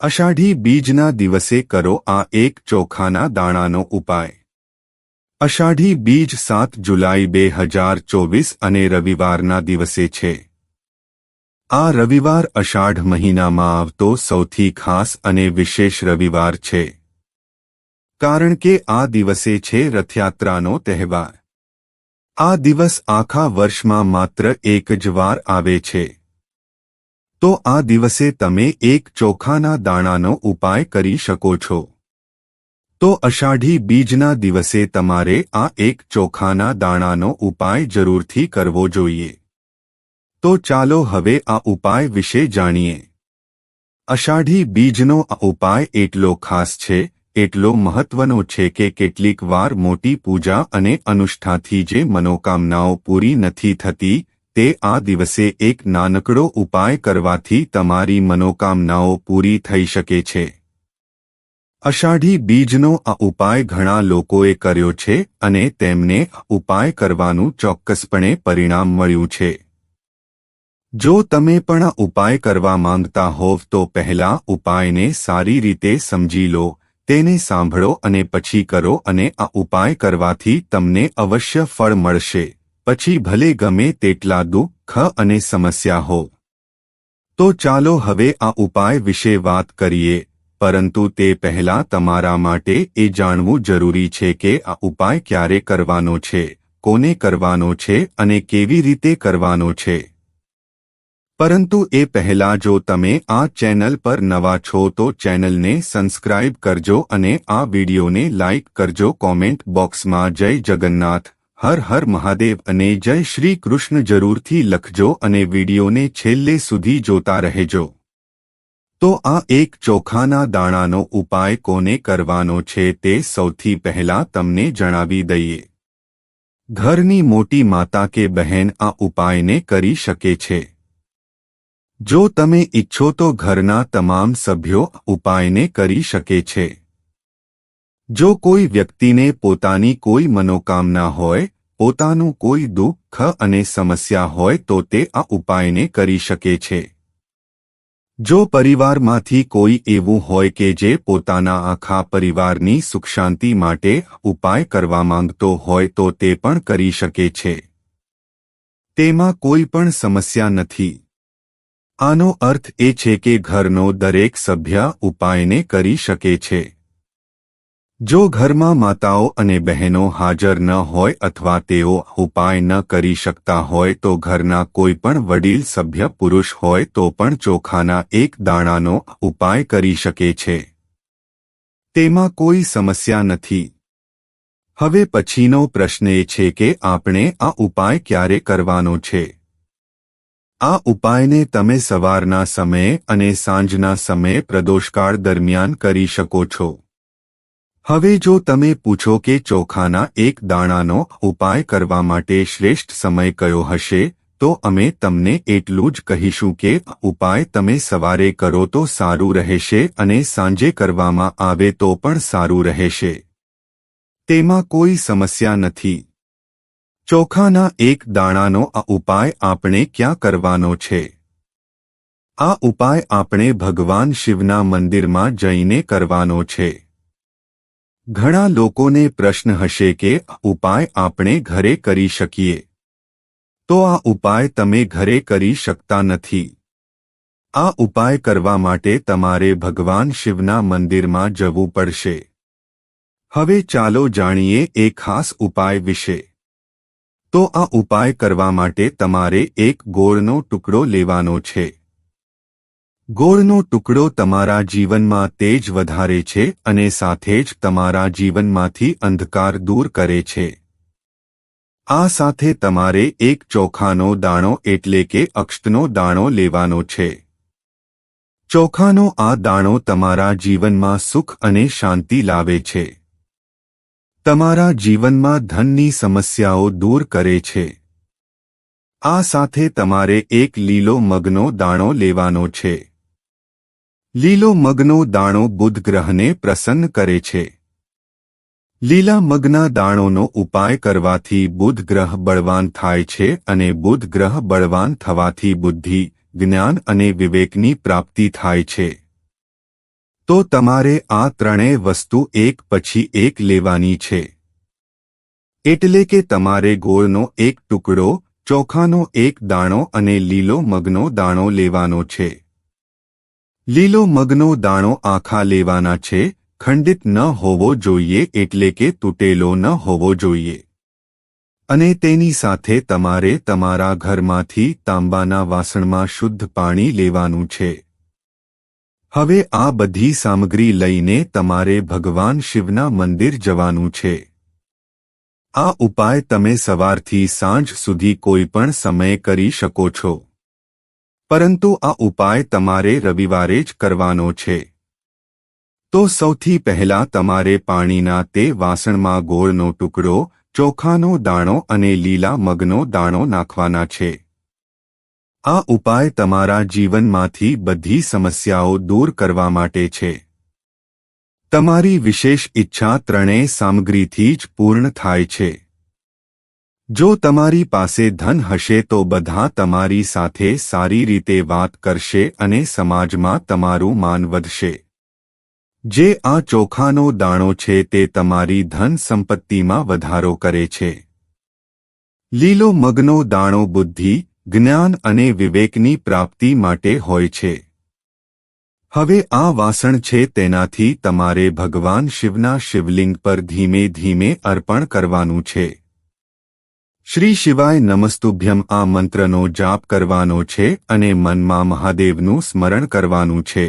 અષાઢી બીજના દિવસે કરો આ એક ચોખાના દાણાનો ઉપાય। અષાઢી બીજ 7 જુલાઈ 2024 અને રવિવારના દિવસે છે। આ રવિવાર અષાઢ મહિનામાં આવતો સૌથી ખાસ અને વિશેષ રવિવાર છે, કારણ કે આ દિવસે છે રથયાત્રાનો તહેવાર। આ દિવસ આખા વર્ષમાં માત્ર એક જ વાર આવે છે, તો આ દિવસે તમે એક ચોખાના દાણાનો ઉપાય કરી શકો છો। તો અષાઢી બીજના દિવસે તમારે આ એક ચોખાના દાણાનો ઉપાય જરૂરથી કરવો જોઈએ। તો ચાલો હવે આ ઉપાય વિશે જાણીએ। અષાઢી બીજનો આ ઉપાય એટલો ખાસ છે, એટલો મહત્વનો છે કે કેટલીક વાર મોટી પૂજા અને અનુષ્ઠાનથી જે મનોકામનાઓ પૂરી નથી થતી, તે આ દિવસે એક નાનકડો ઉપાય કરવાથી તમારી મનોકામનાઓ પૂરી થઈ શકે છે। અષાઢી બીજનો આ ઉપાય ઘણા લોકોએ કર્યો છે અને તેમને ઉપાય કરવાનું ચોક્કસપણે પરિણામ મળ્યું છે। જો તમે પણ આ ઉપાય કરવા માંગતા હોવ તો પહેલા ઉપાયને સારી રીતે સમજી લો, તેને સાંભળો અને પછી કરો, અને આ ઉપાય કરવાથી તમને અવશ્ય ફળ મળશે, પછી ભલે ગમે તેટલા દુઃખ અને સમસ્યા હો। તો ચાલો હવે આ ઉપાય વિશે વાત કરીએ, પરંતુ તે પહેલાં તમારા માટે એ જાણવું જરૂરી છે કે આ ઉપાય ક્યારે કરવાનો છે, કોને કરવાનો છે અને કેવી રીતે કરવાનો છે। પરંતુ એ પહેલાં જો તમે આ ચેનલ પર નવા છો તો ચેનલને સબસ્ક્રાઇબ કરજો અને આ વિડિયોને લાઇક કરજો। કોમેન્ટ બોક્સમાં જય જગન્નાથ, હર હર મહાદેવ અને જય શ્રી કૃષ્ણ જરૂરથી લખજો અને વિડિયોને છેલ્લે સુધી જોતા રહેજો। તો આ એક ચોખાના દાણાનો ઉપાય કોને કરવાનો છે તે સૌથી પહેલા તમને જણાવી દઈએ। ઘરની મોટી માતા કે બહેન આ ઉપાયને કરી શકે છે। જો તમે ઈચ્છો તો ઘરના તમામ સભ્યો ઉપાયને કરી શકે છે। જો કોઈ વ્યક્તિને પોતાની કોઈ મનોકામના હોય, પોતાનું કોઈ દુઃખ અને સમસ્યા હોય તો તે આ ઉપાયને કરી શકે છે। જો પરિવારમાંથી કોઈ એવું હોય કે જે પોતાના આખા પરિવારની સુખ શાંતિ માટે ઉપાય કરવા માંગતો હોય તો તે પણ કરી શકે છે। તેમાં કોઈ પણ સમસ્યા નથી। આનો અર્થ એ છે કે ઘરનો દરેક સભ્ય ઉપાયને કરી શકે છે। જો ઘરમાં માતાઓ અને બહેનો હાજર ન હોય અથવા તેઓ ઉપાય ન કરી શકતા હોય તો ઘરના કોઈ પણ વડીલ સભ્ય પુરુષ હોય તો પણ ચોખાના એક દાણાનો ઉપાય કરી શકે છે। તેમાં કોઈ સમસ્યા નથી। હવે પછીનો પ્રશ્ન એ છે કે આપણે આ ઉપાય ક્યારે કરવાનો છે। આ ઉપાયને તમે સવારના સમયે અને સાંજના સમયે પ્રદોષકાળ દરમિયાન કરી શકો છો। હવે જો તમે પૂછો કે ચોખાના એક દાણાનો ઉપાય કરવા માટે શ્રેષ્ઠ સમય કયો હશે, તો અમે તમને એટલું જ કહીશું કે ઉપાય તમે સવારે કરો તો સારું રહેશે અને સાંજે કરવામાં આવે તો પણ સારું રહેશે। તેમાં કોઈ સમસ્યા નથી। ચોખાના એક દાણાનો આ ઉપાય આપણે ક્યાં કરવાનો છે? આ ઉપાય આપણે ભગવાન શિવના મંદિરમાં જઈને કરવાનો છે। ઘણા લોકોને પ્રશ્ન હશે કે ઉપાય આપણે ઘરે કરી શકીએ? તો આ ઉપાય તમે ઘરે કરી શકતા નથી। આ ઉપાય કરવા માટે તમારે ભગવાન શિવના મંદિરમાં જવું પડશે। હવે ચાલો જાણીએ એ ખાસ ઉપાય વિશે। તો આ ઉપાય કરવા માટે તમારે એક ગોળનો ટુકડો લેવાનો છે। ગોળનો ટુકડો તમારા જીવનમાં તેજ વધારે છે અને સાથે જ તમારા જીવનમાંથી અંધકાર દૂર કરે છે। આ સાથે તમારે એક ચોખાનો દાણો એટલે કે અક્ષતનો દાણો લેવાનો છે। ચોખાનો આ દાણો તમારા જીવનમાં સુખ અને શાંતિ લાવે છે। તમારા જીવનમાં ધનની સમસ્યાઓ દૂર કરે છે। આ સાથે તમારે એક લીલો મગનો દાણો લેવાનો છે। લીલો મગનો દાણો બુધ ગ્રહને પ્રસન્ન કરે છે। લીલા મગના દાણોનો ઉપાય કરવાથી બુધ ગ્રહ બળવાન થાય છે અને બુધ ગ્રહ બળવાન થવાથી બુદ્ધિ, જ્ઞાન અને વિવેકની પ્રાપ્તિ થાય છે। તો તમારે આ ત્રણેય વસ્તુ એક પછી એક લેવાની છે. એટલે કે તમારે ગોળનો એક ટુકડો, ચોખાનો એક દાણો અને લીલો મગનો દાણો લેવાનો છે. લીલો મગનો દાણો આખા લેવાના છે, ખંડિત ન હોવો જોઈએ એટલે કે તૂટેલો ન હોવો જોઈએ. અને તેની સાથે તમારે તમારા ઘરમાંથી તાંબાના વાસણમાં શુદ્ધ પાણી લેવાનું છે. હવે આ બધી સામગ્રી લઈને તમારે ભગવાન શિવના મંદિર જવાનું છે. આ ઉપાય તમે સવારથી સાંજ સુધી કોઈ પણ સમયે કરી શકો છો. પરંતુ આ ઉપાય તમારે રવિવારે જ કરવાનો છે. તો સૌથી પહેલા તમારે પાણીના તે વાસણમાં ગોળનો ટુકડો, ચોખાનો દાણો અને લીલા મગનો દાણો નાખવાના છે. આ ઉપાય તમારા જીવનમાંથી બધી સમસ્યાઓ દૂર કરવા માટે છે. તમારી વિશેષ ઈચ્છા ત્રણેય સામગ્રીથી જ પૂર્ણ થાય છે. જો તમારી પાસે ધન હશે તો બધા તમારી સાથે સારી રીતે વાત કરશે અને સમાજમાં તમારું માન વધશે. જે આ ચોખાનો દાણો છે તે તમારી ધન સંપત્તિમાં વધારો કરે છે. લીલો મગનો દાણો બુદ્ધિ, જ્ઞાન અને વિવેકની પ્રાપ્તિ માટે હોય છે. હવે આ વાસણ છે તેનાથી તમારે ભગવાન શિવના શિવલિંગ પર ધીમે ધીમે અર્પણ કરવાનું છે. શ્રી શિવાય નમસ્તુભ્યમ આ મંત્રનો જાપ કરવાનો છે અને મનમાં મહાદેવનું સ્મરણ કરવાનું છે.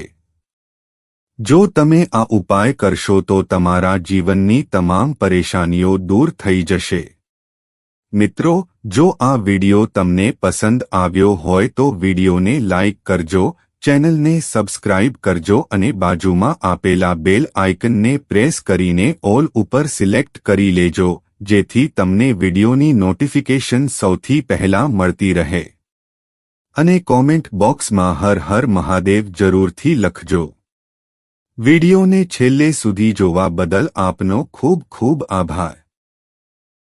જો તમે આ ઉપાય કરશો તો તમારા જીવનની તમામ પરેશાનીઓ દૂર થઈ જશે. મિત્રો, જો આ વિડિયો તમને પસંદ આવ્યો હોય તો વિડિયોને લાઇક કરજો, ચેનલને સબસ્ક્રાઇબ કરજો અને બાજુમાં આપેલા બેલ આઇકનને પ્રેસ કરીને ઓલ ઉપર સિલેક્ટ કરી લેજો, જેથી તમને વિડિયોની નોટિફિકેશન સૌથી પહેલા મળતી રહે. અને કોમેન્ટ બોક્સમાં હર હર મહાદેવ જરૂરથી લખજો. વિડિયોને છેલ્લે સુધી જોવા બદલ આપનો ખૂબ ખૂબ આભાર.